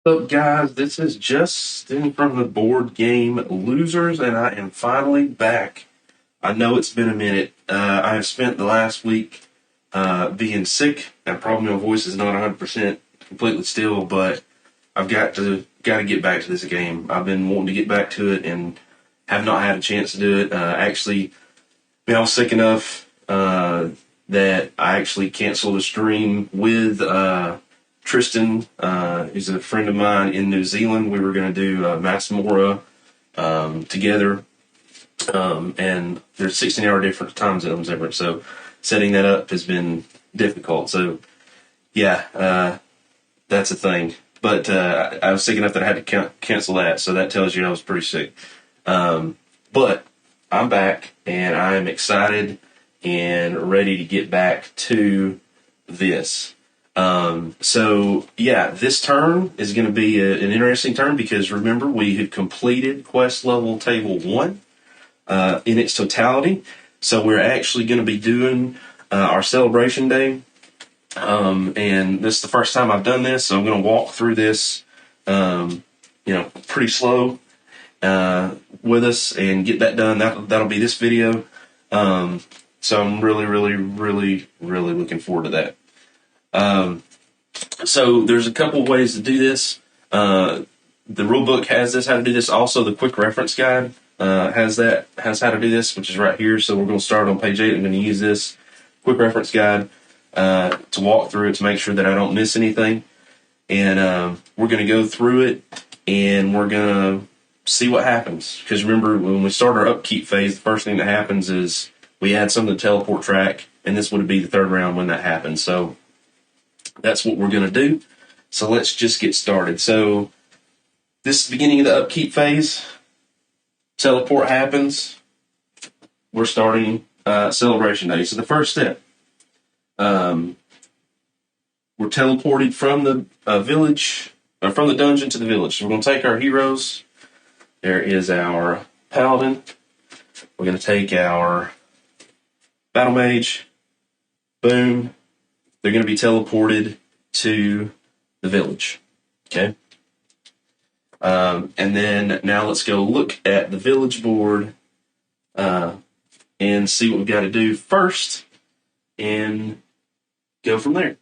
What's up, guys? This is Justin from the board game Losers, and I am finally back. I know it's been a minute. I have spent the last week being sick, and probably my voice is not 100% completely still, but I've got to get back to this game. I've been wanting to get back to it and have not had a chance to do it. Actually, I was sick enough that I actually canceled a stream with Tristan, who's a friend of mine in New Zealand. We were going to do Massamora together, and there's 16-hour different time zones everywhere, so setting that up has been difficult. So, yeah, that's a thing. But I was sick enough that I had to cancel that, so that tells you I was pretty sick. But I'm back, and I'm excited and ready to get back to this. So yeah, this turn is going to be an interesting turn because remember we had completed quest level table 1 in its totality. So we're actually going to be doing our celebration day, and this is the first time I've done this, so I'm going to walk through this, pretty slow with us and get that done. That'll be this video. So I'm really looking forward to that. So there's a couple ways to do this. The rule book has this, how to do this. Also, the quick reference guide has how to do this, which is right here. So we're going to start on page 8. I'm going to use this quick reference guide to walk through it to make sure that I don't miss anything. And we're going to go through it, and we're going to see what happens. Because remember, when we start our upkeep phase, the first thing that happens is we add some of the teleport track, and this would be the third round when that happens. So that's what we're going to do. So let's just get started. So this is the beginning of the upkeep phase. Teleport happens. We're starting celebration day. So the first step, we're teleported from the village, or from the dungeon to the village. So we're going to take our heroes. There is our paladin. We're going to take our battle mage. Boom. They're going to be teleported to the village. Okay. And then now let's go look at the village board and see what we've got to do first and go from there.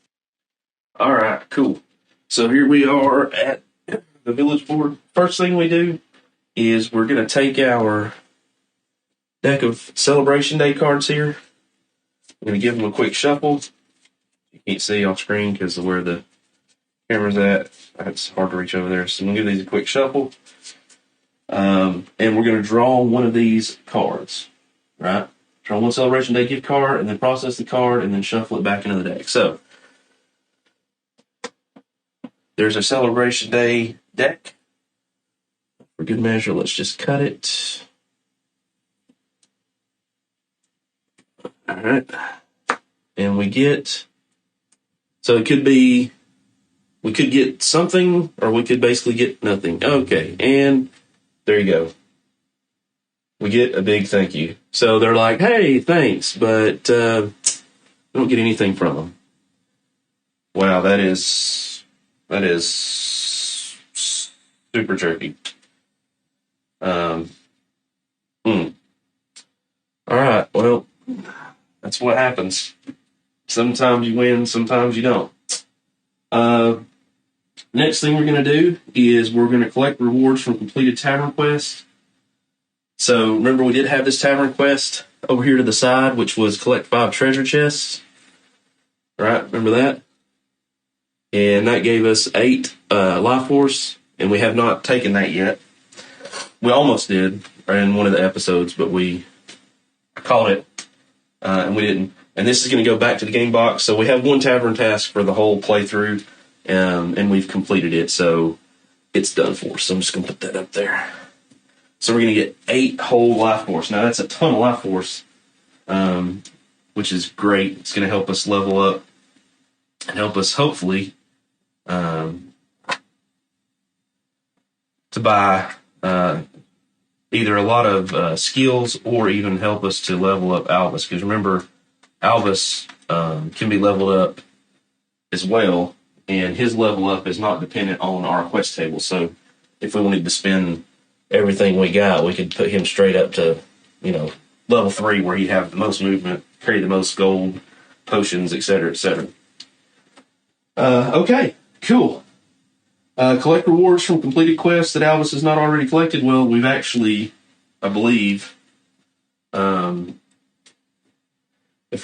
All right, cool. So here we are at the village board. First thing we do is we're going to take our deck of Celebration Day cards here. We're going to give them a quick shuffle. You can't see off screen because of where the camera's at. It's hard to reach over there. So I'm going to give these a quick shuffle. And we're going to draw one of these cards, right? Draw one Celebration Day gift card, and then process the card, and then shuffle it back into the deck. So there's a Celebration Day deck. For good measure, let's just cut it. All right. And we get... So it could be, we could get something, or we could basically get nothing. Okay, and there you go. We get a big thank you. So they're like, hey, thanks, but we don't get anything from them. Wow, that is super tricky. All right, well, that's what happens. Sometimes you win, sometimes you don't. Next thing we're going to do is we're going to collect rewards from completed tavern quests. So remember we did have this tavern quest over here to the side, which was collect 5 treasure chests. Right, remember that? And that gave us 8 life force, and we have not taken that yet. We almost did in one of the episodes, but we caught it, and we didn't. And this is going to go back to the game box. So we have 1 tavern task for the whole playthrough, and we've completed it. So it's done for us. So I'm just going to put that up there. So we're going to get 8 whole life force. Now that's a ton of life force, which is great. It's going to help us level up and help us hopefully to buy either a lot of skills or even help us to level up Albus. Because remember, Albus can be leveled up as well and his level up is not dependent on our quest table. So if we wanted to spend everything we got, we could put him straight up to, level 3, where he'd have the most movement, carry the most gold, potions, etc., etc. Okay, cool. Collect rewards from completed quests that Albus has not already collected. Well, we've actually, I believe, if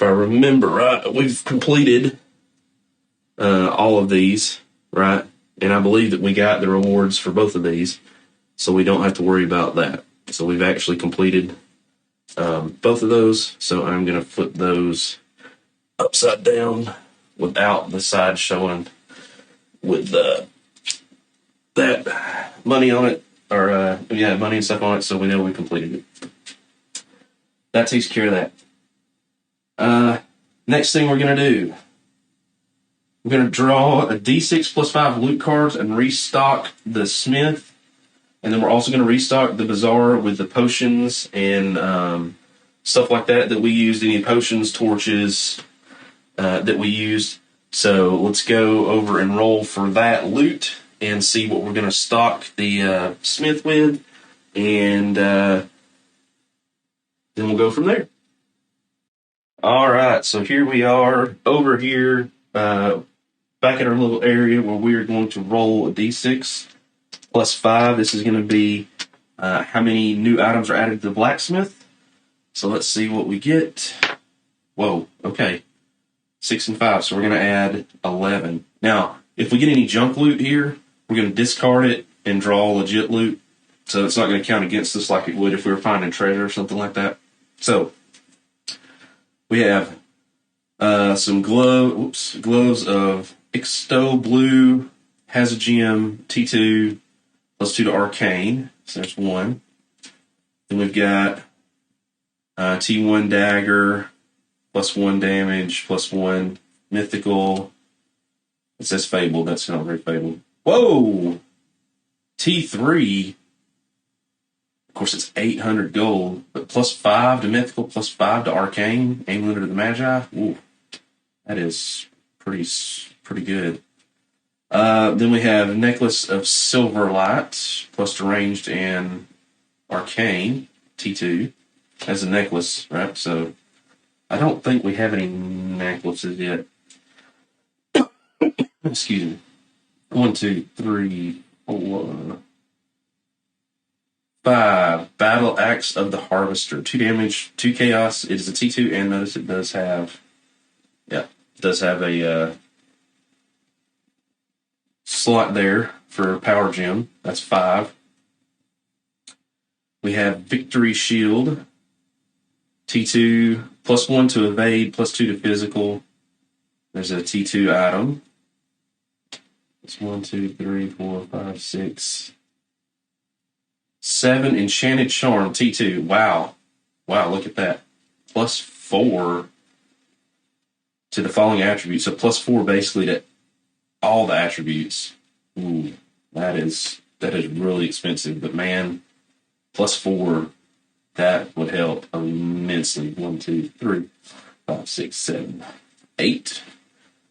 I remember right, we've completed all of these, right? And I believe that we got the rewards for both of these, so we don't have to worry about that. So we've actually completed both of those, so I'm going to flip those upside down without the side showing with that money on it, or money and stuff on it, so we know we completed it. That takes care of that. Next thing we're going to do, we're going to draw a D6 plus 5 loot cards and restock the smith. And then we're also going to restock the bazaar with the potions and stuff like that we used, any potions, torches that we used. So let's go over and roll for that loot and see what we're going to stock the smith with. And then we'll go from there. All right, so here we are over here back in our little area where we are going to roll a D6 plus 5. This is going to be how many new items are added to the blacksmith. So let's see what we get. Whoa, okay. 6 and 5, so we're going to add 11. Now, if we get any junk loot here, we're going to discard it and draw legit loot. So it's not going to count against us like it would if we were finding treasure or something like that. So we have some gloves of Ixto Blue, has a gem, T2, plus 2 to Arcane. So there's 1. Then we've got T1 Dagger, plus 1 damage, plus 1 mythical. It says Fabled. That's not very Fabled. Whoa! T3. Of course, it's 800 gold, but plus 5 to mythical, plus 5 to arcane, amulet of the magi. Ooh, that is pretty good. Then we have necklace of silver light, plus to ranged and arcane, T2, as a necklace, right? So I don't think we have any necklaces yet. Excuse me. 1, 2, 3, 4, 5. Battle Axe of the Harvester. 2 damage, 2 chaos. It is a T2, and notice it does have a slot there for power gem. That's 5. We have Victory Shield. T2, plus 1 to evade, plus 2 to physical. There's a T2 item. It's 1, 2, 3, 4, 5, 6, 7. Enchanted Charm, T2. Wow, look at that. Plus 4 to the following attributes. So plus 4 basically to all the attributes. Ooh, that is really expensive. But man, plus 4, that would help immensely. 1, 2, 3, 5, 6, 7, 8.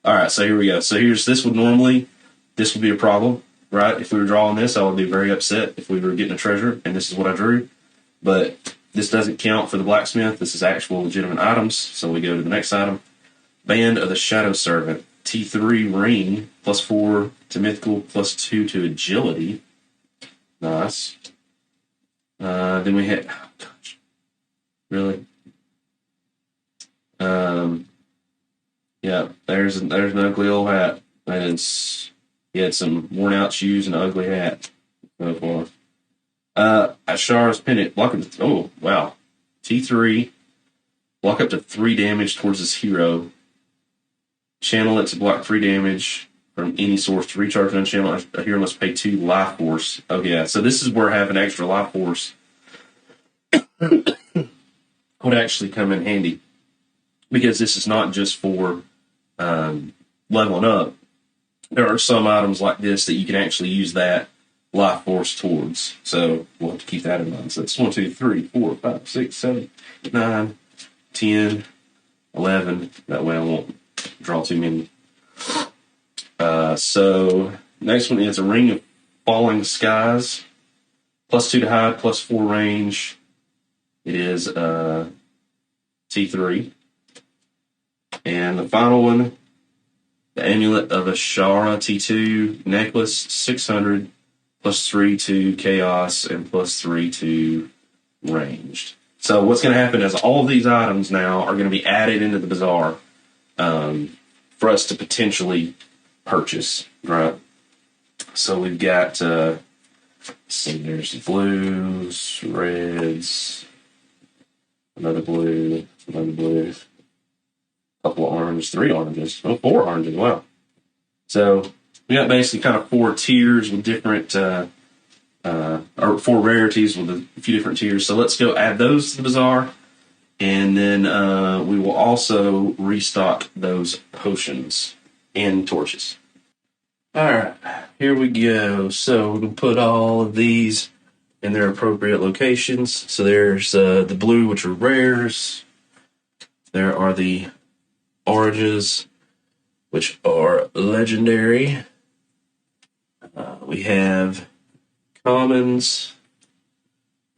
All right, so here we go. So this would be a problem, right? If we were drawing this, I would be very upset if we were getting a treasure, and this is what I drew. But this doesn't count for the blacksmith. This is actual legitimate items. So we go to the next item. Band of the Shadow Serpent. T3 ring, plus 4 to mythical, plus 2 to agility. Nice. Then we hit. Oh, gosh. Really? Yeah, there's an ugly old hat. That is. He had some worn out shoes and an ugly hat so far. Ashar's Pendant. Block up to, oh, wow. T3. Block up to 3 damage towards this hero. Channel it to block 3 damage from any source. To recharge and unchannel, a hero must pay 2 life force. Oh, yeah. So this is where having extra life force would actually come in handy. Because this is not just for leveling up. There are some items like this that you can actually use that life force towards. So we'll have to keep that in mind. So it's 1, 2, 3, 4, 5, 6, 7, 9, 10, 11. That way I won't draw too many. So next one is a Ring of Falling Skies. +2 to hide, +4 range. It is T3. And the final one, the Amulet of Ashara T2 necklace, 600, +3 to chaos and +3 to ranged. So what's going to happen is all of these items now are going to be added into the bazaar for us to potentially purchase, right? So we've got, let's see, there's blues, reds, another blue, a couple of oranges, 3 oranges, 4 oranges, wow. So we got basically kind of 4 tiers with different, or 4 rarities with a few different tiers. So let's go add those to the bazaar, and then we will also restock those potions and torches. All right, here we go. So we can put all of these in their appropriate locations. So there's the blue, which are rares. There are the oranges, which are legendary. We have commons,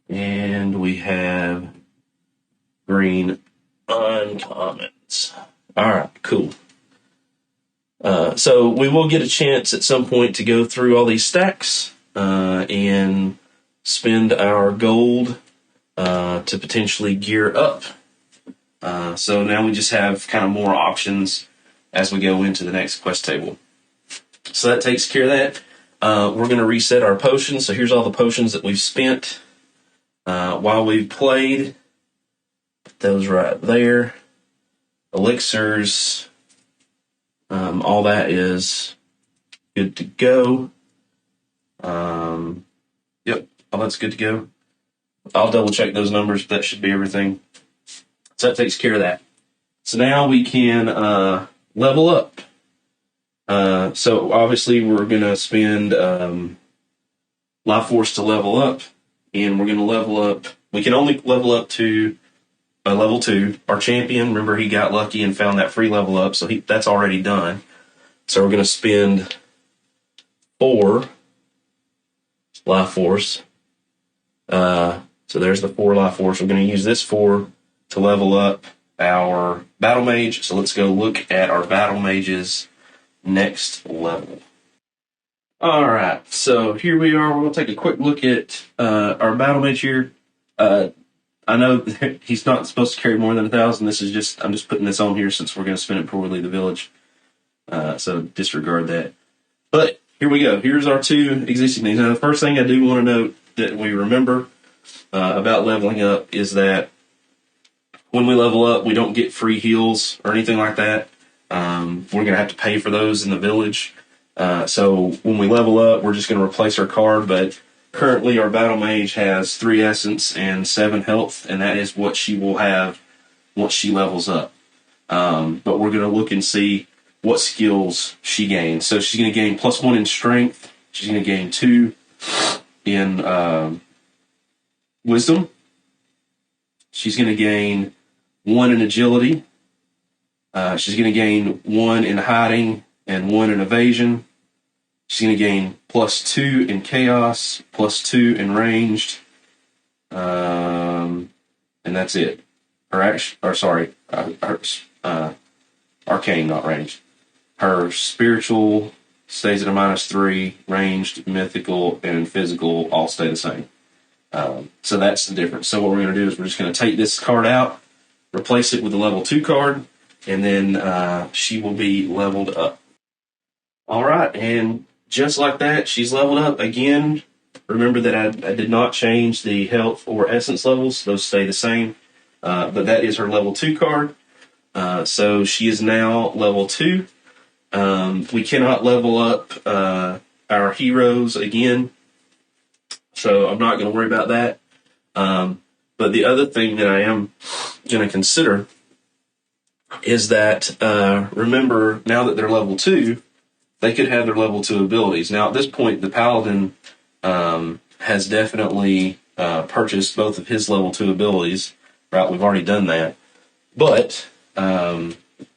and we have green uncommons. All right, cool. So we will get a chance at some point to go through all these stacks and spend our gold to potentially gear up. So now we just have kind of more options as we go into the next quest table. So that takes care of that. We're going to reset our potions. So here's all the potions that we've spent while we've played. Put those right there. Elixirs. All that is good to go. Yep, all that's good to go. I'll double check those numbers. That should be everything. So that takes care of that. So now we can level up. So obviously we're going to spend Life Force to level up, and we're going to level up. We can only level up to level 2. Our champion, remember, he got lucky and found that free level up, so that's already done. So we're going to spend 4 Life Force. So there's the 4 Life Force. We're going to use this 4 to level up our Battle Mage. So let's go look at our Battle Mage's next level. All right, so here we are. We're going to take a quick look at our Battle Mage here. I know that he's not supposed to carry more than 1,000. I'm just putting this on here since we're going to spend it before we leave the village. So disregard that. But here we go. Here's our 2 existing things. Now, the first thing I do want to note that we remember about leveling up is that when we level up, we don't get free heals or anything like that. We're going to have to pay for those in the village. So when we level up, we're just going to replace our card, but currently our Battle Mage has 3 essence and 7 health, and that is what she will have once she levels up. But we're going to look and see what skills she gains. So she's going to gain +1 in strength. She's going to gain 2 in wisdom. She's going to gain 1 in agility. She's going to gain 1 in hiding and 1 in evasion. She's going to gain +2 in chaos, +2 in ranged, and that's it. Arcane, not ranged. Her spiritual stays at a -3, ranged, mythical, and physical all stay the same. So that's the difference. So what we're going to do is we're just going to take this card out, replace it with a level 2 card, and then she will be leveled up. All right, and just like that, she's leveled up. Again, remember that I did not change the health or essence levels. Those stay the same. But that is her level 2 card. So she is now level 2. We cannot level up our heroes again. So I'm not going to worry about that. But the other thing that I am going to consider is that, remember, now that they're level 2, they could have their level 2 abilities. Now, at this point, the Paladin has definitely purchased both of his level 2 abilities. Right, we've already done that. But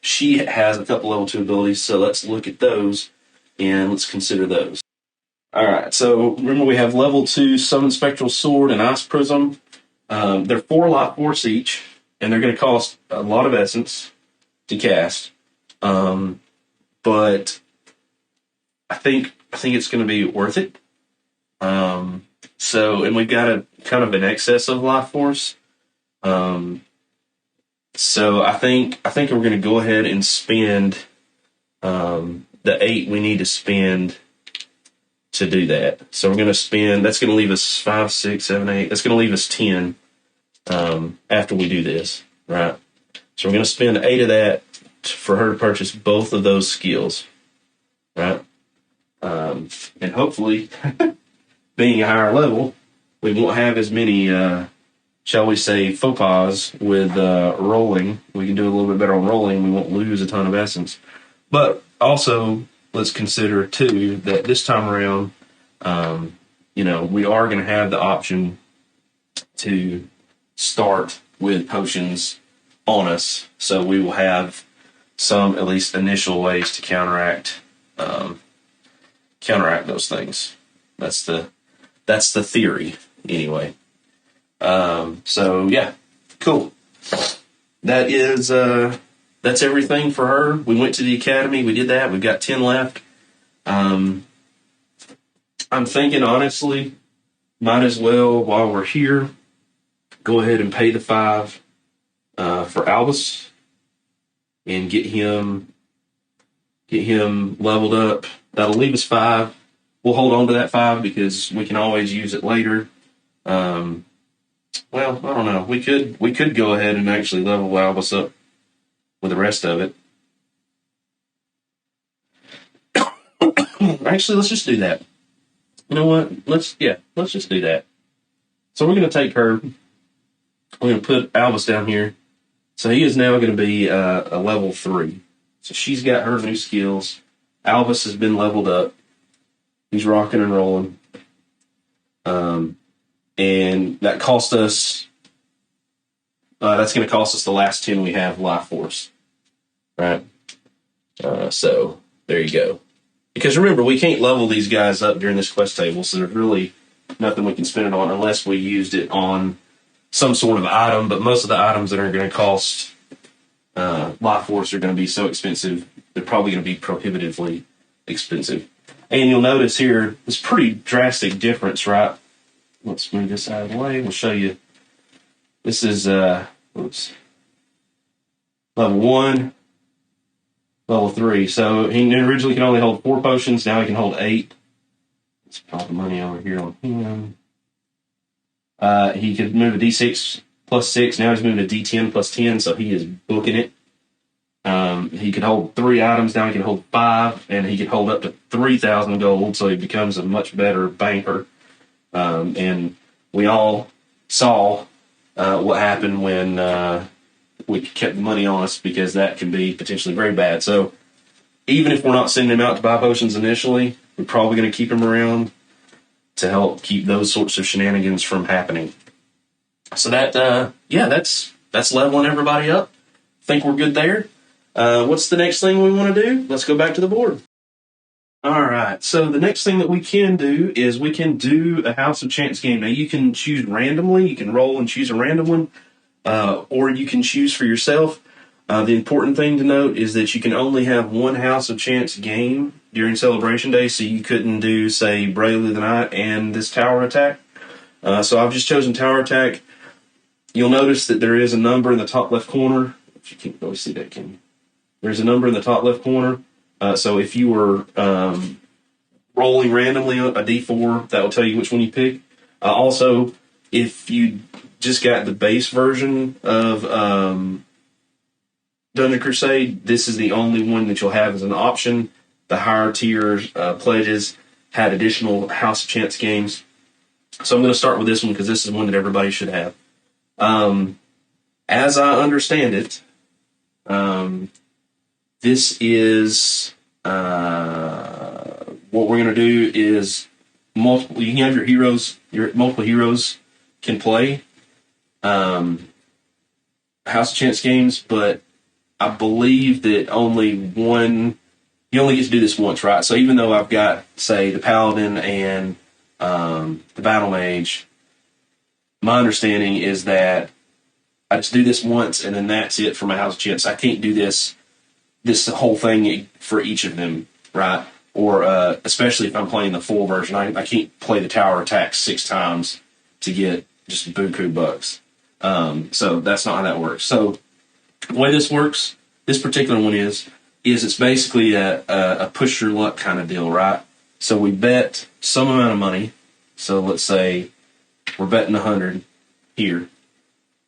she has a couple level 2 abilities, so let's look at those. and let's consider those. All right, so remember we have level 2 Summon Spectral Sword and Ice Prism. They're 4 Life Force each, and they're going to cost a lot of essence to cast. But I think it's going to be worth it. And we've got a kind of an excess of Life Force. So I think we're going to go ahead and spend the 8 we need to spend to do that. So we're going to spend, that's going to leave us 5, 6, 7, 8. That's going to leave us 10 after we do this, right? So we're going to spend 8 of that for her to purchase both of those skills, right? And hopefully, being a higher level, we won't have as many, shall we say, faux pas with rolling. We can do a little bit better on rolling. We won't lose a ton of essence. But also, let's consider, too, that this time around, we are going to have the option to start with potions on us. So we will have some, at least, initial ways to counteract those things. That's the theory, anyway. So yeah, cool. That is that's everything for her. We went to the academy. We did that. We've got 10 left. I'm thinking, honestly, might as well, while we're here, go ahead and pay the 5 for Albus and get him leveled up. That'll leave us 5. We'll hold on to that 5 because we can always use it later. Well, I don't know. We could go ahead and actually level Albus up with the rest of it. Actually, let's just do that. You know what? Let's just do that. So we're going to take her. We're going to put Albus down here. So he is now going to be a level 3. So she's got her new skills. Albus has been leveled up. He's rocking and rolling. And that cost us, that's going to cost us the last 10 we have Life Force. Right? So there you go. Because remember, we can't level these guys up during this quest table, so there's really nothing we can spend it on unless we used it on some sort of item. But most of the items that are going to cost Life Force are going to be so expensive, they're probably going to be prohibitively expensive. And you'll notice here, this pretty drastic difference, right? Let's move this out of the way. We'll show you. This is, level 1, level 3. So he originally could only hold 4 potions. Now he can hold 8. Let's put all the money over here on him. He could move a D6 plus 6. Now he's moving a D10 plus 10, so he is booking it. He could hold 3 items. Now he can hold 5, and he could hold up to 3,000 gold, so he becomes a much better banker. And we all saw what happened when we kept the money on us, because that can be potentially very bad. So even if we're not sending him out to buy potions initially, we're probably going to keep him around to help keep those sorts of shenanigans from happening. So that's leveling everybody up. Think we're good there. What's the next thing we want to do? Let's go back to the board. All right, so the next thing that we can do is we can do a House of Chance game. Now, you can choose randomly. You can roll and choose a random one, or you can choose for yourself. The important thing to note is that you can only have one House of Chance game during Celebration Day, so you couldn't do, say, Bravely the Night and this Tower Attack. So I've just chosen Tower Attack. You'll notice that there is a number in the top left corner. If you can't really see that, can you? There's a number in the top left corner. So if you were rolling randomly a D4, that will tell you which one you pick. Also, if you just got the base version of Dungeon Crusade, this is the only one that you'll have as an option. The higher tier pledges had additional House of Chance games. So I'm going to start with this one because this is one that everybody should have. As I understand it, this is what we're going to do is multiple. You can have your heroes. Your multiple heroes can play House of Chance games, but I believe that only one you only get to do this once, right? So even though I've got, say, the Paladin and the Battle Mage, my understanding is that I just do this once and then that's it for my House of Chips. I can't do this whole thing for each of them, right? Or especially if I'm playing the full version, I can't play the tower attack 6 times to get just buku bucks. So that's not how that works. So the way this works, this particular one is it's basically a push your luck kind of deal, right? So we bet some amount of money. So let's say we're betting 100 here,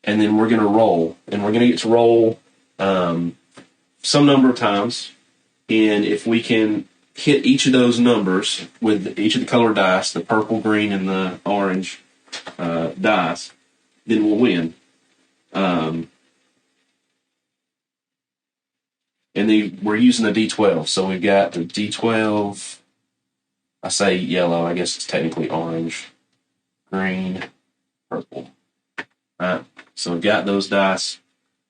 and then we're going to roll, and we're going to get to roll some number of times, and if we can hit each of those numbers with each of the colored dice, the purple, green, and the orange dice, then we'll win. And we're using the D12, so we've got the D12. I say yellow, I guess it's technically orange, green, purple. Right? So we've got those dice.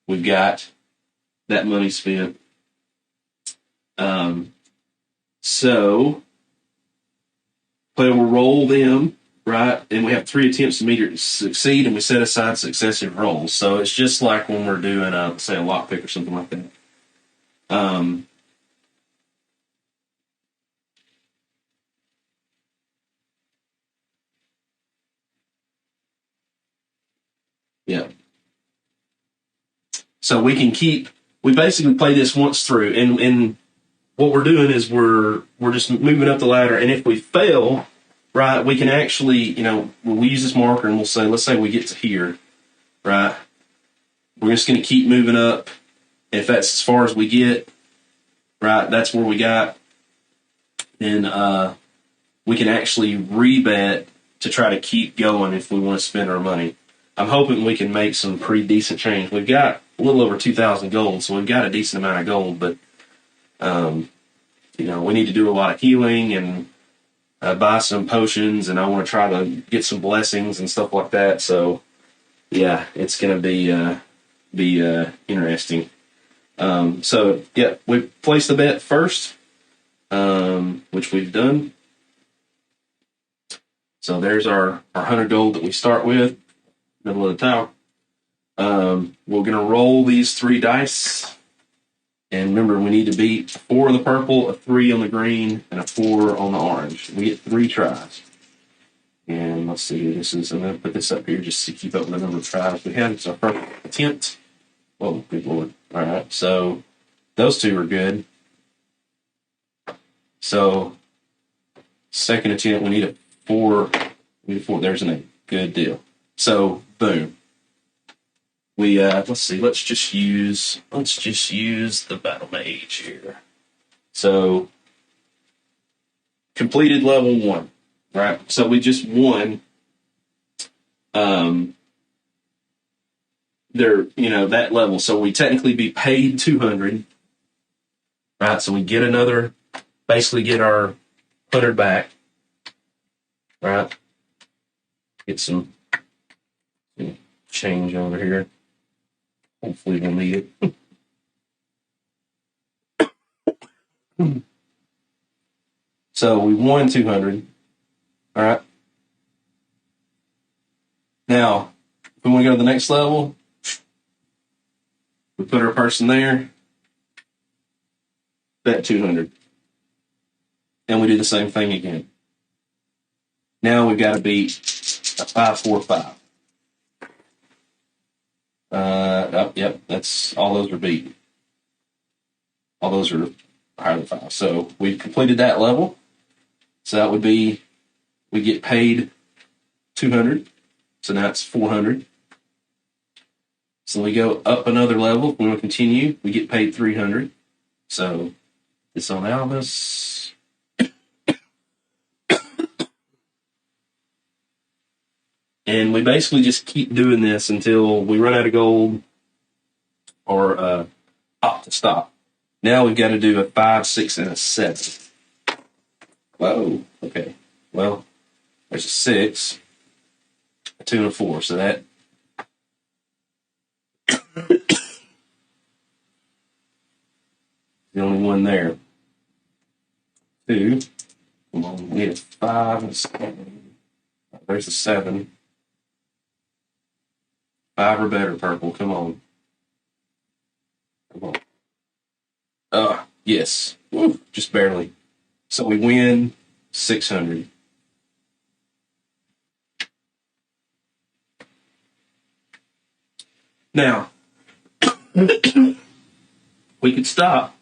We've got that money spent. So player will roll them, right? And we have 3 attempts to immediately succeed, and we set aside successive rolls. So it's just like when we're doing, say, a lockpick or something like that. Yeah. So we basically play this once through, and what we're doing is we're just moving up the ladder, and if we fail, right, we can actually, we'll use this marker and we'll say, let's say we get to here, right? We're just going to keep moving up. If that's as far as we get, right, that's where we got, then we can actually rebet to try to keep going if we want to spend our money. I'm hoping we can make some pretty decent change. We've got a little over 2,000 gold, so we've got a decent amount of gold, but we need to do a lot of healing and buy some potions, and I want to try to get some blessings and stuff like that. So, yeah, it's going to be interesting. So, yeah, we placed the bet first, which we've done. So there's our 100 gold that we start with, middle of the tower. We're going to roll these 3 dice. And remember, we need to beat 4 on the purple, a 3 on the green, and a 4 on the orange. We get 3 tries. And let's see, I'm going to put this up here just to keep up with the number of tries we had. It's our first attempt. Oh, good Lord. All right, so those 2 are good. So, second attempt, we need a 4. There's an 8. Good deal. So, boom. We let's see. Let's just use the Battle Mage here. So, completed level 1, right? So we just won. That level. So we technically be paid 200, right? So we get basically get our 100 back, right? Get some change over here. Hopefully we'll need it. So we won 200. All right. Now, if we want to go to the next level, we put our person there, bet 200. And we do the same thing again. Now we've got to beat a 5-4-5. Yep, that's all those are beat. All those are higher than 5. So we've completed that level. So that would be, we get paid 200. So now it's 400. So we go up another level. If we want to continue, we get paid 300. So it's on Albus. And we basically just keep doing this until we run out of gold or opt to stop. Now we've got to do a 5, 6, and a 7. Whoa, okay. Well, there's a 6, a 2, and a 4. So that the only one there. 2. Come on, we need a 5 and a 7. There's a 7. 5 or better, purple. Come on. Come on. Yes. Woo, just barely. So we win 600. Now, we could stop,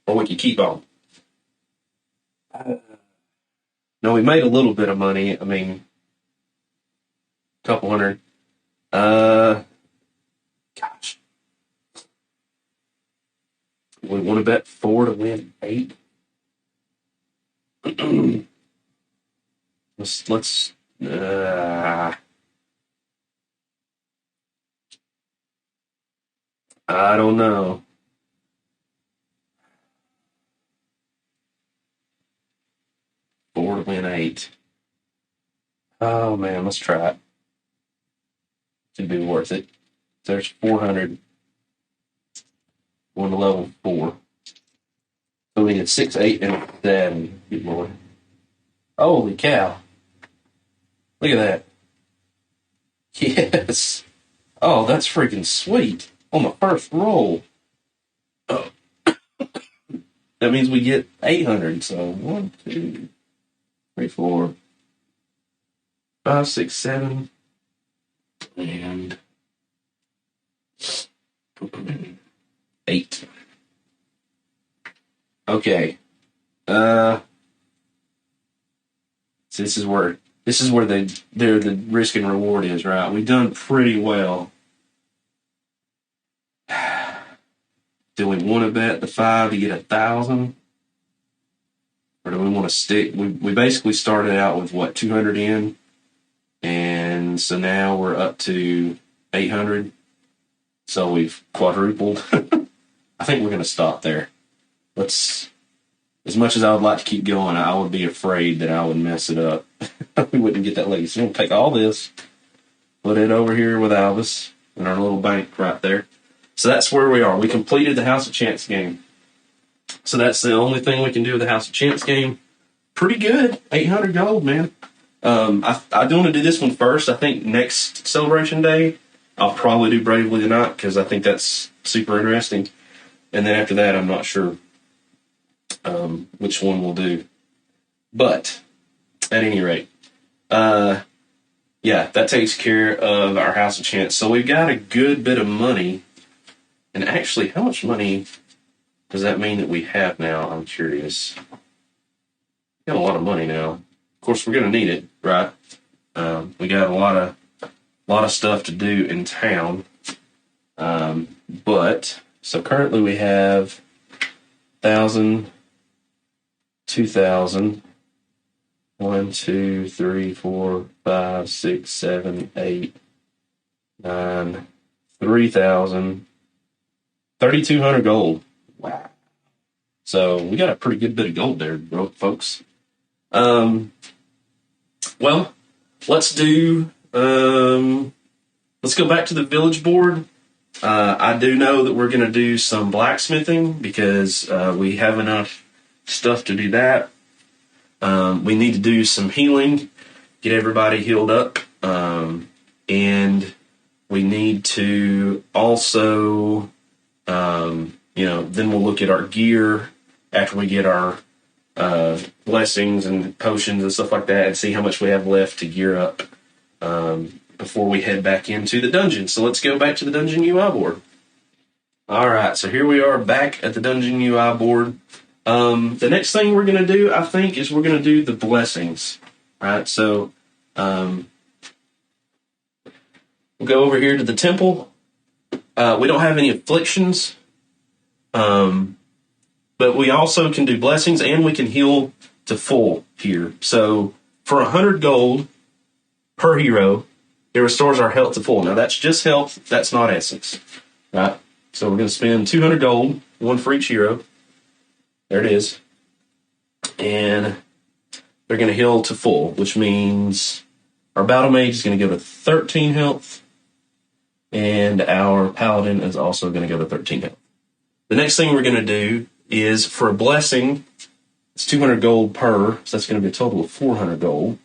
or we could keep on. No, we made a little bit of money. I mean, a couple hundred. Gosh. We want to bet 4 to win 8. let's. I don't know. Four to win 8. Oh man, let's try it. Should be worth it. There's 400. Going to level 4. So we need a 6, 8, and a 7. Good lord. Holy cow. Look at that. Yes. Oh, that's freaking sweet. On the first roll. Oh. That means we get 800. So 1, 2, 3, 4, 5, 6, 7, and 8. Okay. So this is where the risk and reward is, right? We've done pretty well. Do we want to bet the 5 to get 1,000? Or do we want to stick? We basically started out with what, 200 in? And so now we're up to 800. So we've quadrupled. I think we're going to stop there. As much as I would like to keep going, I would be afraid that I would mess it up. We wouldn't get that lead. So we'll take all this, put it over here with Albus in our little bank right there. So that's where we are. We completed the House of Chance game. So that's the only thing we can do with the House of Chance game. Pretty good. 800 gold, man. I do want to do this one first. I think next Celebration Day, I'll probably do Bravely the Night because I think that's super interesting. And then after that, I'm not sure which one we'll do. But at any rate, yeah, that takes care of our House of Chance. So we've got a good bit of money. And actually, how much money does that mean that we have now? I'm curious. We got a lot of money now. Of course, we're going to need it, right? We got a lot of stuff to do in town. But so currently we have 1,000, 2,000, 1, 2, 3, 4, 5, 6, 7, 8, 9, 3,000, 3,200 gold. Wow. So we got a pretty good bit of gold there, folks. Well, let's go back to the village board. I do know that we're going to do some blacksmithing because we have enough stuff to do that. We need to do some healing, get everybody healed up, and we need to also, then we'll look at our gear after we get our blessings and potions and stuff like that and see how much we have left to gear up before we head back into the dungeon. So let's go back to the Dungeon UI board. All right, so here we are back at the Dungeon UI board. The next thing we're going to do, I think, is we're going to do the blessings. All right, so we'll go over here to the temple. We don't have any afflictions, but we also can do blessings and we can heal to full here. So for 100 gold per hero, it restores our health to full. Now that's just health, that's not essence, right? So we're going to spend 200 gold, one for each hero. There it is. And they're going to heal to full, which means our battle mage is going to go to 13 health, and our paladin is also going to go to 13 health. The next thing we're going to do is for a blessing, it's 200 gold per, so that's going to be a total of 400 gold.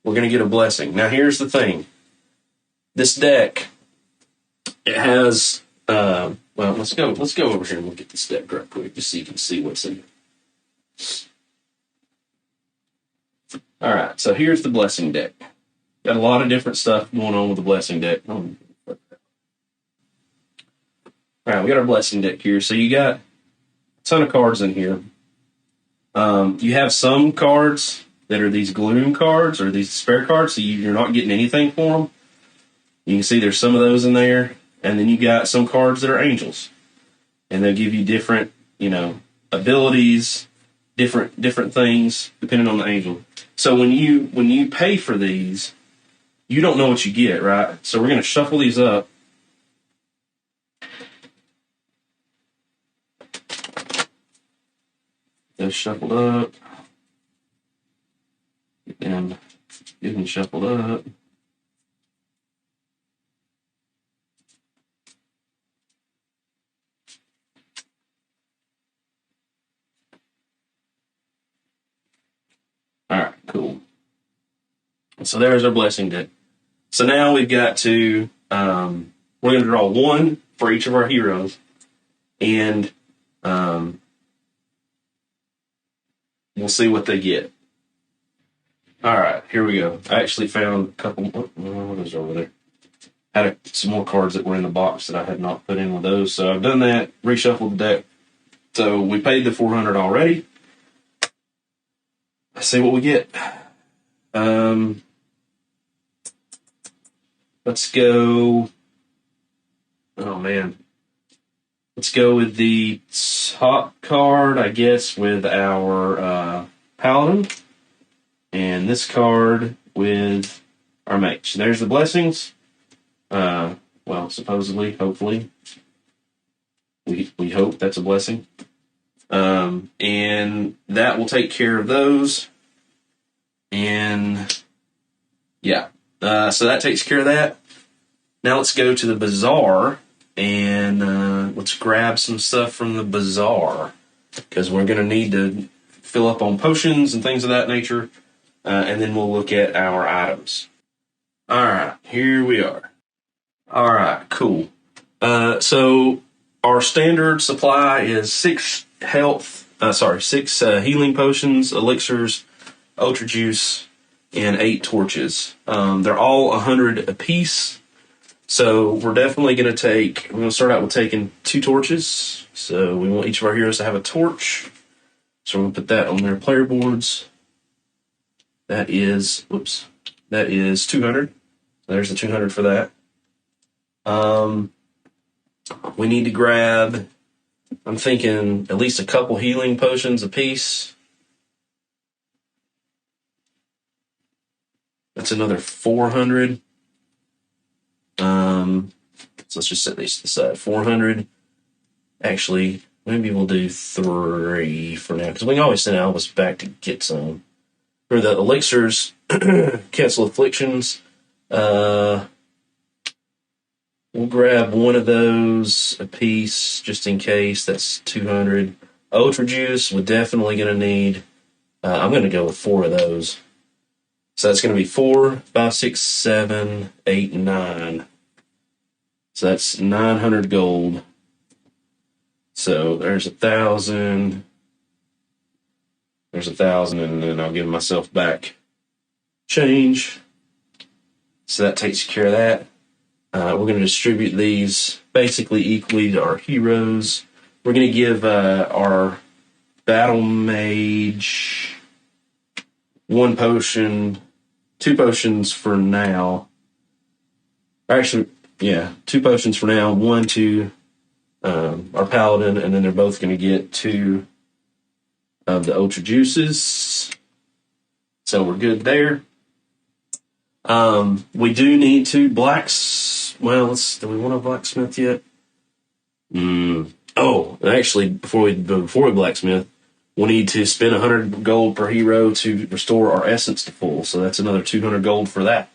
We're going to get a blessing. Now, here's the thing. This deck, it has, well, let's go over here and look at this deck real quick, just so you can see what's in it. All right, so here's the blessing deck. Got a lot of different stuff going on with the blessing deck. All right, we got our blessing deck here. So you got a ton of cards in here. You have some cards that are these gloom cards or these despair cards, so you're not getting anything for them. You can see there's some of those in there. And then you got some cards that are angels. And they'll give you different, abilities, different things, depending on the angel. So when you pay for these, you don't know what you get, right? So we're going to shuffle these up. They're shuffled up. Get them shuffled up. All right, cool. So there's our blessing deck. So now we've got to, we're going to draw one for each of our heroes, and we'll see what they get. All right, here we go. I actually found a couple. What is over there? Had some more cards that were in the box that I had not put in with those. So I've done that, reshuffled the deck. So we paid the 400 already. Let's see what we get. Let's go. Oh man. Let's go with the top card, I guess, with our Paladin. And this card with our mage. There's the blessings. Well, supposedly, hopefully. We hope that's a blessing. And that will take care of those. And yeah. So that takes care of that. Now let's go to the bazaar and let's grab some stuff from the bazaar, because we're going to need to fill up on potions and things of that nature, and then we'll look at our items. All right, here we are. All right, cool. So our standard supply is 6 healing potions, elixirs, ultra juice, and 8 torches. They're all 100 apiece. So we're definitely going to start out with taking 2 torches. So we want each of our heroes to have a torch. So we're going to put that on their player boards. That is 200. There's the 200 for that. We need to grab, I'm thinking at least a couple healing potions apiece. That's another 400. So let's just set these to the side. 400. Actually, maybe we'll do 3 for now, because we can always send Albus back to get some. For the elixirs, cancel afflictions. We'll grab one of those a piece just in case. That's 200. Ultra juice, we're definitely going to need. I'm going to go with 4 of those. So that's going to be 4, 5, 6, 7, 8, 9. So that's 900 gold. So there's 1,000. There's 1,000, and then I'll give myself back change. So that takes care of that. We're going to distribute these basically equally to our heroes. We're going to give our battle mage 1 potion, 2 potions for now. Actually, yeah, 2 potions for now. 1 to our paladin, and then they're both going to get 2 of the ultra juices. So we're good there. We do need to do we want a blacksmith yet? Oh, actually, before we blacksmith, we'll need to spend 100 gold per hero to restore our essence to full. So that's another 200 gold for that.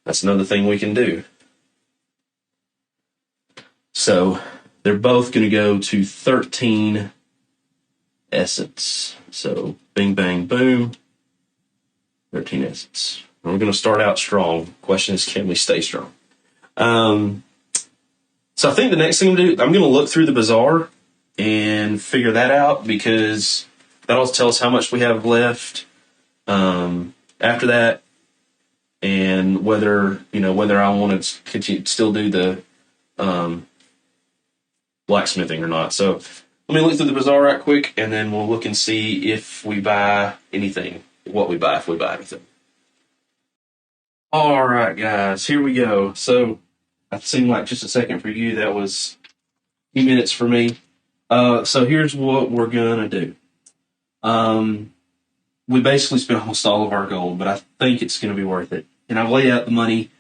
That's another thing we can do. So they're both going to go to 13 essence. So bing, bang, boom, 13 essence. And we're going to start out strong. Question is, can we stay strong? So I think the next thing to do, I'm going to look through the bazaar and figure that out, because that'll tell us how much we have left after that, and whether I want to continue still do the blacksmithing or not. So let me look through the bazaar right quick, and then we'll look and see if we buy anything, what we buy, if we buy anything. All right, guys, here we go. So that seemed like just a second for you. That was a few minutes for me. So here's what we're gonna do. We basically spent almost all of our gold, but I think it's gonna be worth it. And I've laid out the money,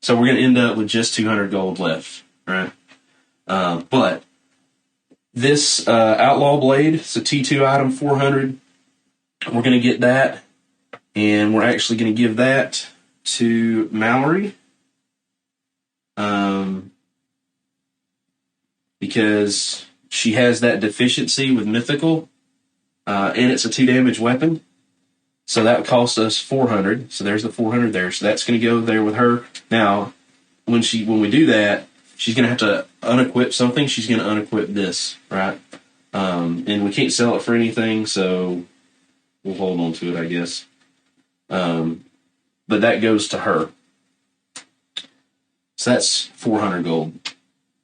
so we're gonna end up with just 200 gold left, right? But this Outlaw Blade, it's a T2 item, 400. We're gonna get that, and we're actually gonna give that to Mallory. Because she has that deficiency with mythical, and it's a 2 damage weapon. So that cost us 400. So there's the 400 there. So that's going to go there with her. Now, when we do that, she's going to have to unequip something. She's going to unequip this, right? And we can't sell it for anything, so we'll hold on to it, I guess. But that goes to her. So that's 400 gold.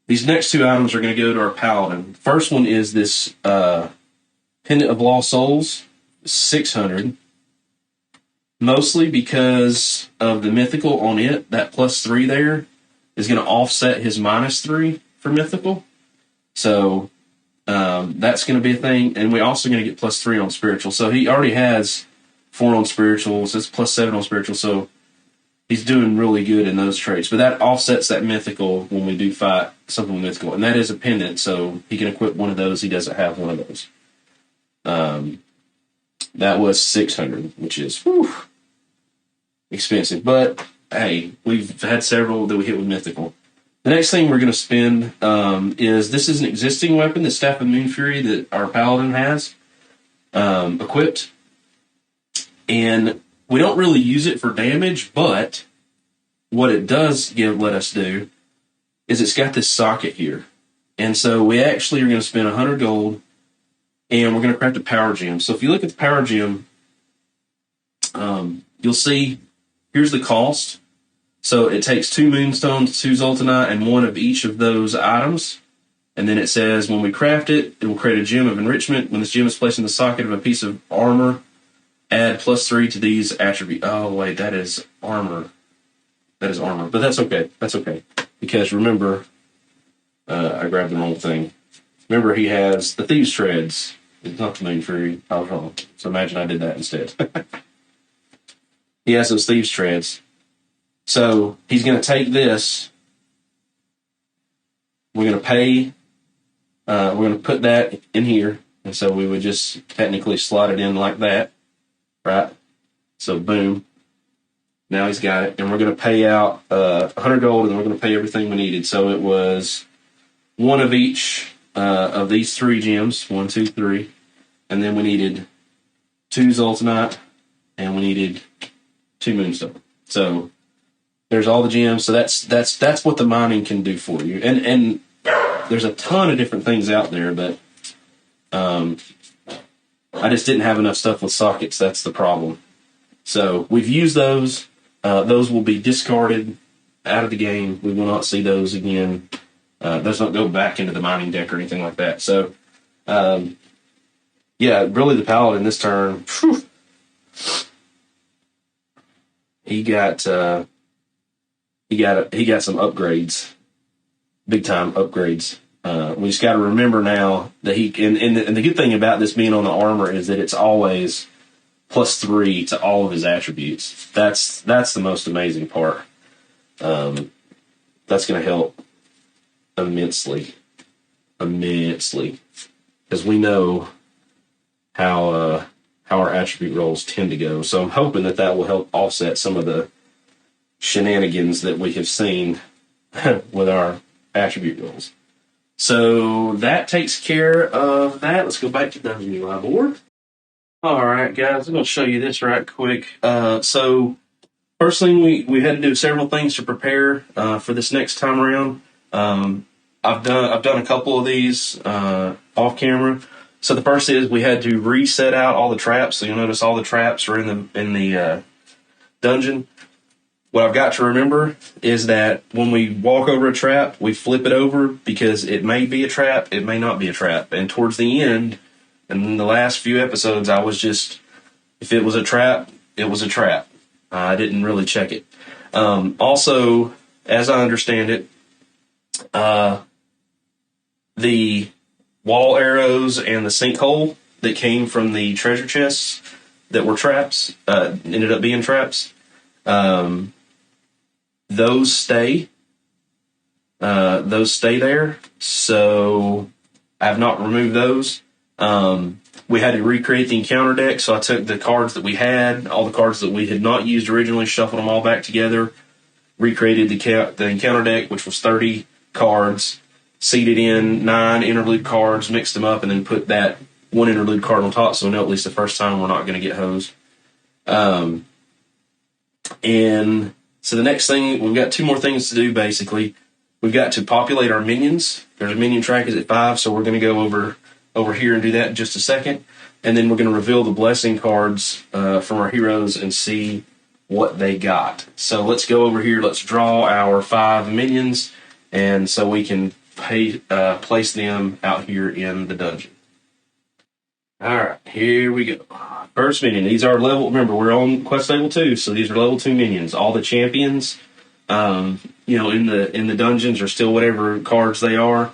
These next 2 items are going to go to our paladin. First one is this Pendant of Lost Souls, 600. Mostly because of the mythical on it. That +3 there is going to offset his -3 for mythical. So that's going to be a thing. And we're also going to get +3 on spiritual. So he already has 4 on spirituals. It's +7 on spiritual. So he's doing really good in those traits. But that offsets that mythical when we do fight something with mythical. And that is a pendant, so he can equip one of those. He doesn't have one of those. That was 600, which is expensive. But, hey, we've had several that we hit with mythical. The next thing we're going to spend is, this is an existing weapon, the Staff of Moon Fury that our paladin has equipped. And we don't really use it for damage, but what it does let us do is it's got this socket here. And so we actually are going to spend 100 gold, and we're going to craft a power gem. So if you look at the power gem, you'll see here's the cost. So it takes 2 moonstones, 2 zoltanite, and 1 of each of those items. And then it says when we craft it, it will create a gem of enrichment. When this gem is placed in the socket of a piece of armor, add +3 to these attributes. Oh, wait, that is armor. That is armor. But that's okay. That's okay. Because remember, I grabbed the wrong thing. Remember, he has the Thieves' Treads. It's not the Moon Fury. I was wrong. So imagine I did that instead. He has those Thieves' Treads. So he's going to take this. We're going to pay. We're going to put that in here. And so we would just technically slot it in like that. Right? So boom. Now he's got it. And we're going to pay out 100 gold, and then we're going to pay everything we needed. So it was 1 of each of these 3 gems. 1, 2, 3. And then we needed 2 zoltanite, and we needed 2 moonstone. So there's all the gems. So that's what the mining can do for you. And there's a ton of different things out there, but I just didn't have enough stuff with sockets. That's the problem. So we've used those. Those will be discarded out of the game. We will not see those again. Those don't go back into the mining deck or anything like that. So, yeah, really the paladin this turn, he got some upgrades, big time upgrades. We just got to remember now that and the good thing about this being on the armor is that it's always +3 to all of his attributes. That's the most amazing part. That's going to help immensely, because we know how our attribute rolls tend to go. So I'm hoping that will help offset some of the shenanigans that we have seen with our attribute rolls. So that takes care of that. Let's go back to Dungeon UI board. All right, guys, I'm going to show you this right quick. So first thing, we had to do several things to prepare for this next time around. I've done a couple of these off camera. So the first is we had to reset out all the traps. So you'll notice all the traps are in the dungeon. What I've got to remember is that when we walk over a trap, we flip it over because it may be a trap, it may not be a trap. And towards the end, in the last few episodes, I was just, if it was a trap, it was a trap. I didn't really check it. Also, as I understand it, the wall arrows and the sinkhole that came from the treasure chests that were traps, ended up being traps. Those stay there. So I have not removed those. We had to recreate the encounter deck. So I took the cards that we had, all the cards that we had not used originally, shuffled them all back together, recreated the encounter deck, which was 30 cards, seeded in 9 interlude cards, mixed them up, and then put that one interlude card on top. So we know at least the first time we're not going to get hosed. And so the next thing, we've got 2 more things to do, basically. We've got to populate our minions. There's a minion track is at 5, so we're going to go over here and do that in just a second. And then we're going to reveal the blessing cards from our heroes and see what they got. So let's go over here. Let's draw our 5 minions, and so we can place them out here in the dungeon. All right, here we go. First minion. These are level. Remember, we're on quest level 2, so these are level 2 minions. All the champions, in the dungeons are still whatever cards they are.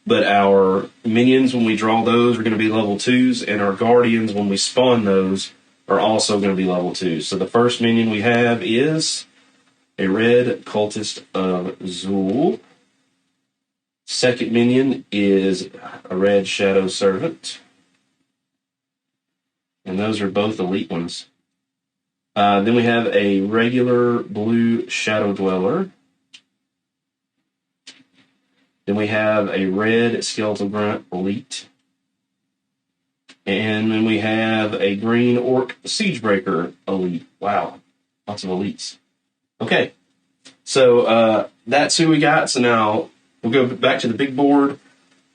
But our minions, when we draw those, are going to be level 2s, and our guardians, when we spawn those, are also going to be level 2s. So the first minion we have is a red Cultist of Zuul. Second minion is a red Shadow Serpent. And those are both elite ones. Then we have a regular blue Shadow Dweller. Then we have a red Skeletal Grunt elite. And then we have a green Orc Siegebreaker elite. Wow, lots of elites. Okay, so that's who we got. So now we'll go back to the big board.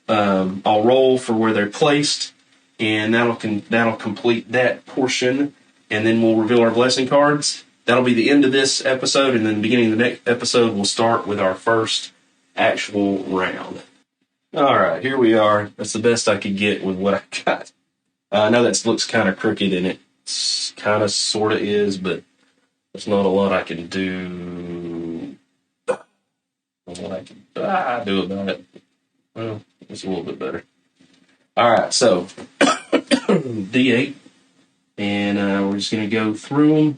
I'll roll for where they're placed, and that'll complete that portion. And then we'll reveal our blessing cards. That'll be the end of this episode, and then the beginning of the next episode, we'll start with our first actual round. All right, here we are. That's the best I could get with what I got. I know that looks kind of crooked, and it's kind of sort of is, but there's not a lot I can do. What I can do about it. Well, it's a little bit better. All right, so D8, and we're just going to go through them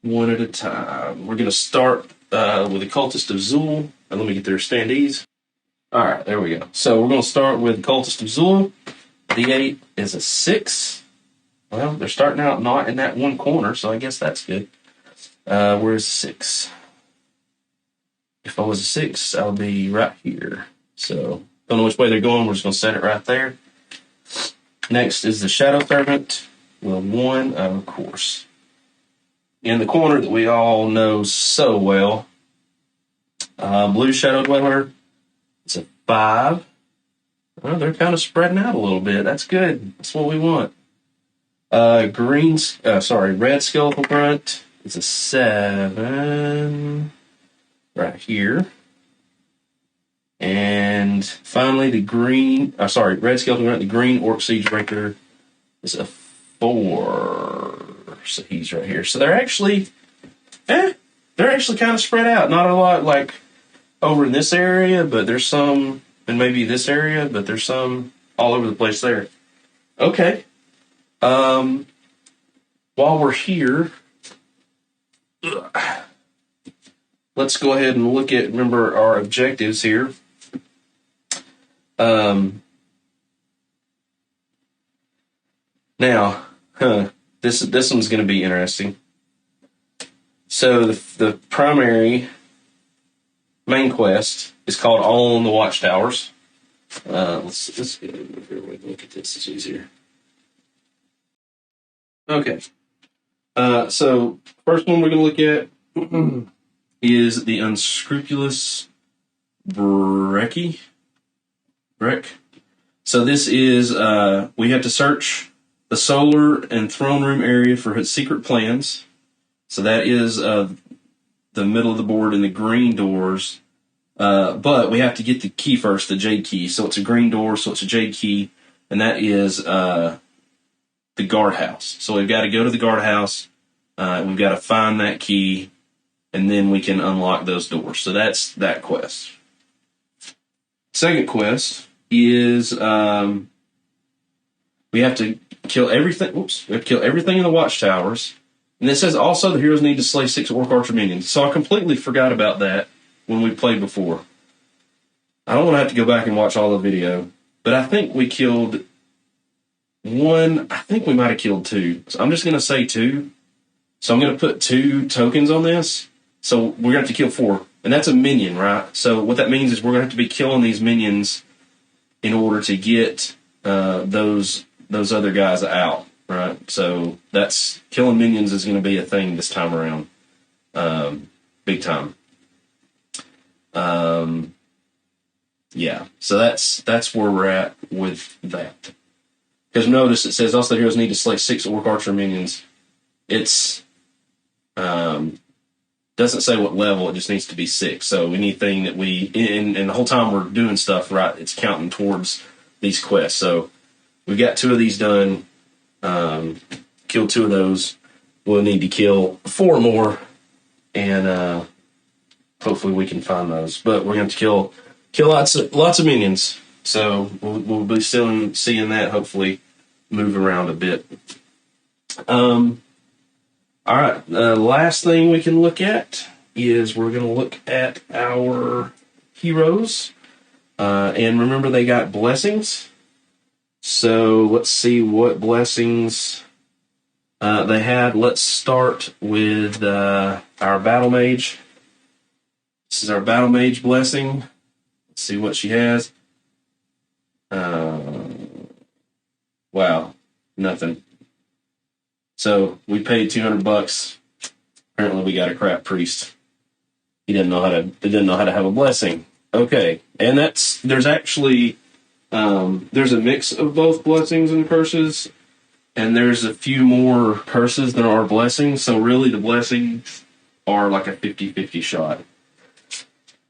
one at a time. We're going to start with the Cultist of Zuul. Let me get their standees. All right, there we go. So we're going to start with Cultist of Zuul. D8 is a 6. Well, they're starting out not in that one corner, so I guess that's good. Where's the 6? If I was a 6, I would be right here. So, don't know which way they're going. We're just going to set it right there. Next is the Shadow Serpent. Well, 1, of course. In the corner that we all know so well, blue Shadow Dweller. It's a 5. Well, they're kind of spreading out a little bit. That's good. That's what we want. Red Skeletal Grunt. It's a 7. Right here. And finally, the Red Skeletal Grunt, the green Orc Siegebreaker is a 4. So he's right here. So they're actually kind of spread out. Not a lot like over in this area, but there's some, and maybe this area, but there's some all over the place there. Okay. While we're here, let's go ahead and remember our objectives here. This one's going to be interesting. So the primary main quest is called All on the Watchtowers. Let's get over here. Look at this. It's easier. Okay. So first one we're going to look at is the Unscrupulous Breck. So this is, we have to search the solar and throne room area for his secret plans. So that is the middle of the board in the green doors. But we have to get the key first, the J key. So it's a green door, so it's a J key, and that is the guardhouse. So we've got to go to the guardhouse, we've got to find that key, and then we can unlock those doors. So that's that quest. Second quest is we have to kill everything. We have to kill everything in the watchtowers. And it says also the heroes need to slay 6 orc archer minions. So I completely forgot about that when we played before. I don't want to have to go back and watch all the video, but I think we killed one. I think we might have killed 2. So I'm just going to say 2. So I'm going to put 2 tokens on this. So we're going to have to kill 4. And that's a minion, right? So what that means is we're going to have to be killing these minions in order to get those other guys out, right? So that's killing minions is going to be a thing this time around, big time. Yeah. So that's where we're at with that. Because notice it says also the heroes need to slay 6 orc archer minions. It's doesn't say what level, it just needs to be 6. So anything that we, and the whole time we're doing stuff, right, it's counting towards these quests. So we've got 2 of these done, killed 2 of those. We'll need to kill 4 more, and hopefully we can find those. But we're going to kill lots of minions. So we'll be still seeing that hopefully move around a bit. All right, the last thing we can look at is we're going to look at our heroes. And remember, they got blessings. So let's see what blessings they had. Let's start with our battle mage. This is our battle mage blessing. Let's see what she has. Wow, nothing. So we paid $200. Apparently, we got a crap priest. He didn't know how to have a blessing. Okay, and there's actually there's a mix of both blessings and curses, and there's a few more curses than are blessings. So really, the blessings are like a 50-50 shot.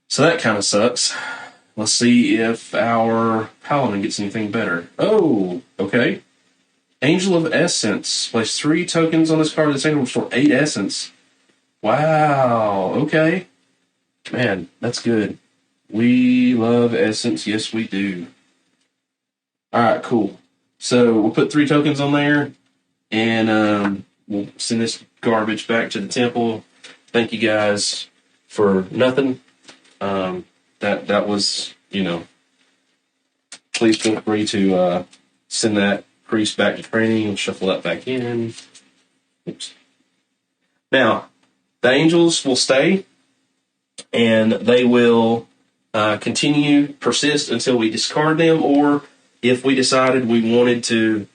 So that kind of sucks. Let's see if our paladin gets anything better. Oh, okay. Angel of Essence. Place 3 tokens on this card. This angel will restore 8 essence. Wow. Okay. Man, that's good. We love essence. Yes, we do. All right, cool. So we'll put 3 tokens on there, and we'll send this garbage back to the temple. Thank you guys for nothing. That was, please feel free to send that priest back to training and shuffle that back in. Oops. Now, the angels will stay, and they will persist until we discard them, or if we decided we wanted to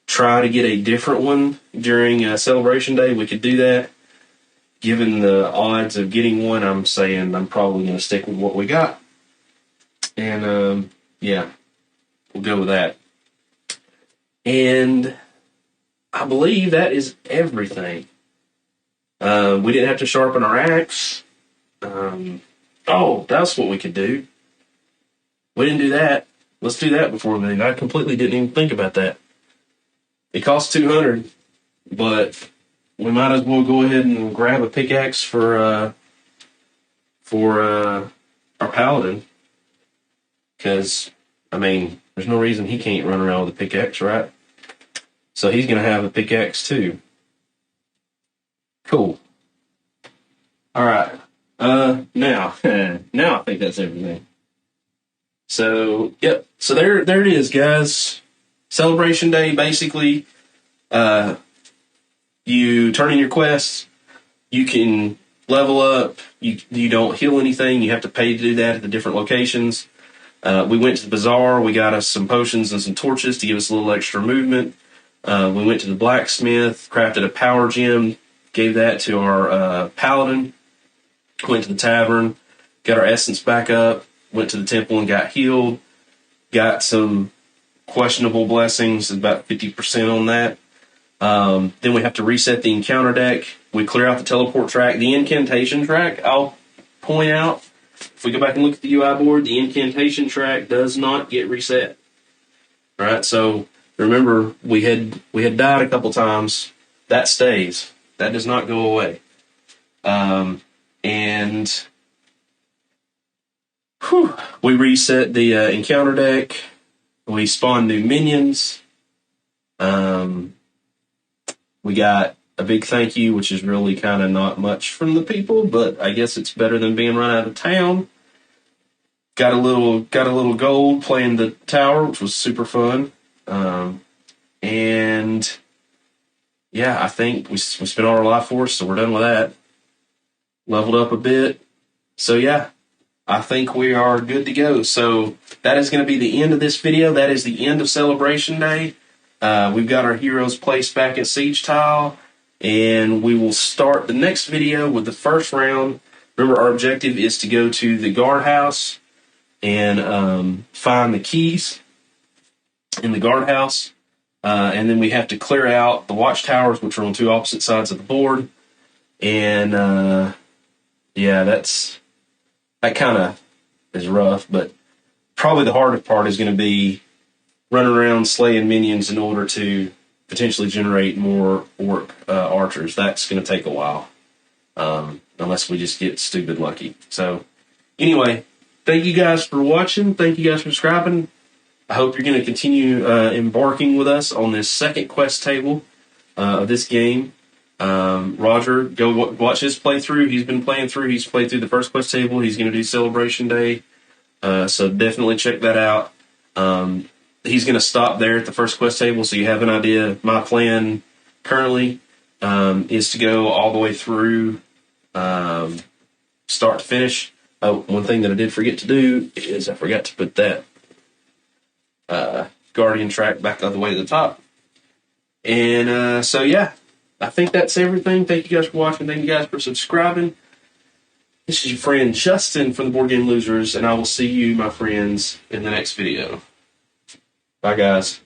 try to get a different one during Celebration Day, we could do that. Given the odds of getting one, I'm saying I'm probably going to stick with what we got. And, yeah, we'll go with that. And I believe that is everything. We didn't have to sharpen our axe. That's what we could do. We didn't do that. Let's do that before we leave. I completely didn't even think about that. It costs $200, but we might as well go ahead and grab a pickaxe for our paladin. Because, there's no reason he can't run around with a pickaxe, right? So he's going to have a pickaxe too. Cool. All right. Now I think that's everything. So, yep. So there it is, guys. Celebration Day, basically, you turn in your quests. You can level up. You don't heal anything. You have to pay to do that at the different locations. We went to the bazaar. We got us some potions and some torches to give us a little extra movement. We went to the blacksmith, crafted a power gem, gave that to our paladin. Went to the tavern, got our essence back up, went to the temple and got healed. Got some questionable blessings, about 50% on that. Then we have to reset the encounter deck. We clear out the teleport track. The incantation track, I'll point out, if we go back and look at the UI board, the incantation track does not get reset. All right, so remember, we had died a couple times. That stays. That does not go away. And we reset the encounter deck. We spawned new minions. We got a big thank you, which is really kind of not much from the people, but I guess it's better than being run out of town. Got a little gold playing the tower, which was super fun. And yeah, I think we spent all our life force, so we're done with that. Leveled up a bit. So yeah, I think we are good to go. So that is going to be the end of this video. That is the end of Celebration Day. We've got our heroes placed back at Siege Tile, and we will start the next video with the first round. Remember, our objective is to go to the guardhouse and find the keys in the guardhouse. And then we have to clear out the watchtowers, which are on two opposite sides of the board. And yeah, that kind of is rough, but probably the hardest part is going to be running around slaying minions in order to potentially generate more orc archers. That's going to take a while, unless we just get stupid lucky. So anyway, thank you guys for watching. Thank you guys for subscribing. I hope you're going to continue embarking with us on this second quest table of this game. Roger, go watch his playthrough. He's been playing through. He's played through the first quest table. He's going to do Celebration Day. So definitely check that out. He's going to stop there at the first quest table, so you have an idea. My plan currently is to go all the way through start to finish. Oh, one thing that I did forget to do is I forgot to put that Guardian track back all the way to the top. And so, yeah, I think that's everything. Thank you guys for watching. Thank you guys for subscribing. This is your friend Justin from the Board Game Losers, and I will see you, my friends, in the next video. Bye, guys.